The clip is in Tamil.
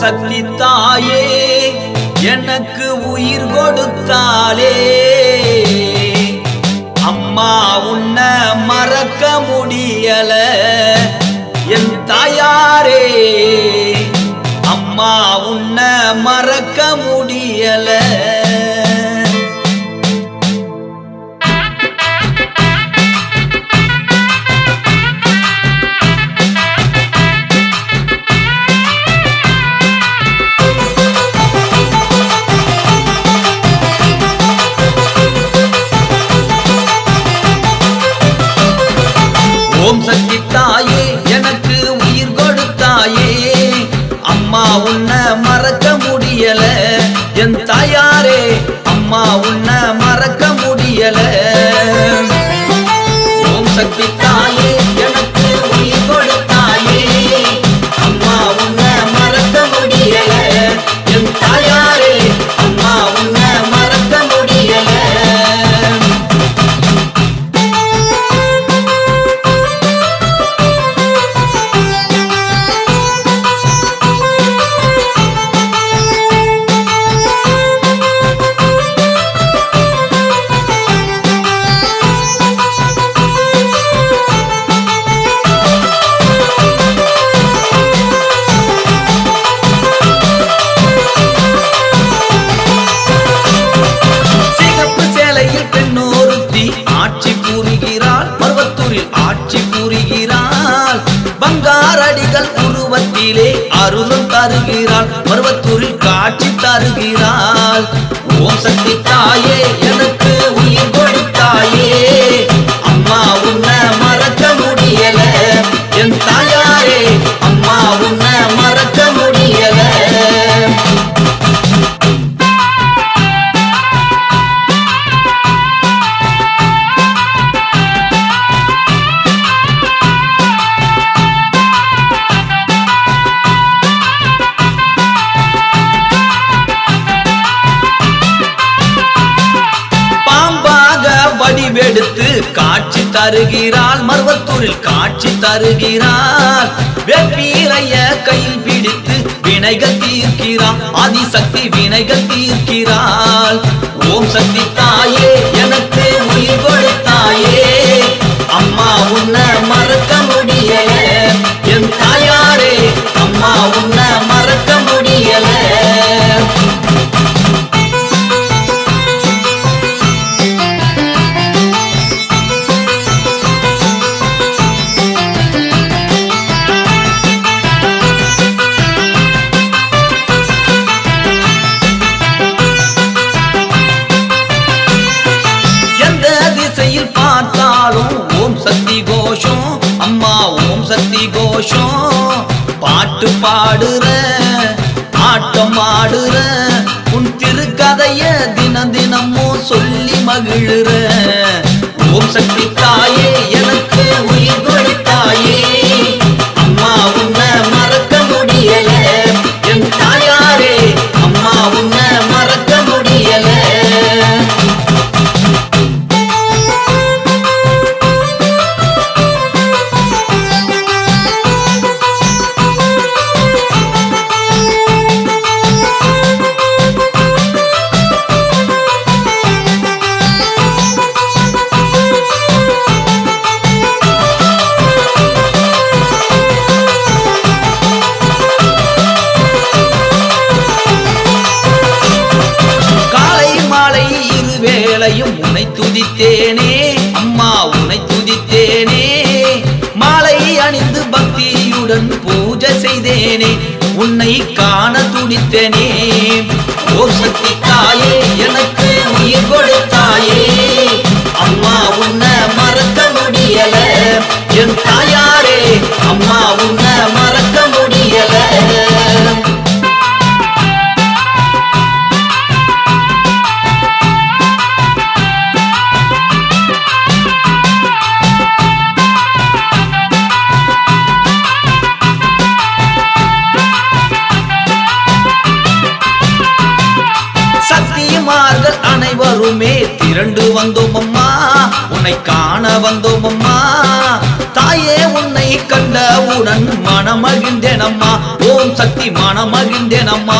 சக்தி தாயே எனக்கு உயிர் கொடுத்தாலே அம்மா உன்னை மறக்க முடியல என் தாயாரே அம்மா உன்னை மறக்க முடியல ஓம் சக்தி தாயே எனக்கு உயிர் கொடுத்தாயே அம்மா உன்னை மறக்க முடியல என் தாயாரே அம்மா உன்னை மறக்க முடியல ஓம் சக்தி தாயே எனக்கு உயிர் கொடுத்தாயே அம்மா உன்னை மறக்க முடியல என் தாயாரே அம்மா உன்னை மறக்க முடியல பங்காரடிகள் உருவத்திலே அருளும் தருகிறாள் பருவத்தூரில் காட்சி தருகிறாள் ஓம் சக்தி தாயே எனக்கு உயிர் கொடுத்தாயே அம்மா உன்னை மறக்க முடியல என் தாயாரே அம்மா உன்னை மறக்க முடியல வடிவெடுத்து காட்சி தருகிறாள் மருவத்தூரில் காட்சி தருகிறாள் வெப்பீரைய கையில் பிடித்து வினைகள் தீர்க்கிறாள் ஆதிசக்தி வினைகள் தீர்க்கிறாள் ஓம் சக்தி தாயே எனக்கு உயிர் கொடுத்தாயே அம்மா உன்னை மறக்க முடியல என் தாயாரே அம்மா உன்னை மறக்க முடியல பார்த்தாலும் ஓம் சக்தி கோஷம் அம்மா ஓம் சக்தி கோஷம் பாட்டு பாடுற ஆட்டம் ஆடுற உன் திருக்கதைய தினம் தினமும் சொல்லி மகிழுற ஓம் சக்தி தாயே எனக்கு உயிர் கொடுத்தாயே அம்மா உன்னை மறக்க முடியல என் தாயாரே அம்மா உன்னை மறக்க முடியல உன்னை துதித்தேனே அம்மா உன்னை துதித்தேனே மாலை அணிந்து பக்தியுடன் பூஜை செய்தேனே உன்னை காண துடித்தேனே ஓம் சக்தி தாயே எனக்கு உயிர் கொடுத்தாயே அம்மா உன்னை மறக்க முடியல என் தாயாரே அம்மா உன்னை மறக்க முடியல அனைவருமே திரண்டு வந்தோம் அம்மா உன்னை காண வந்தோம் அம்மா தாயே உன்னை கண்டவுடன் மனமகிழ்ந்தேனம்மா ஓம் சக்தி மனமகிழ்ந்தேனம்மா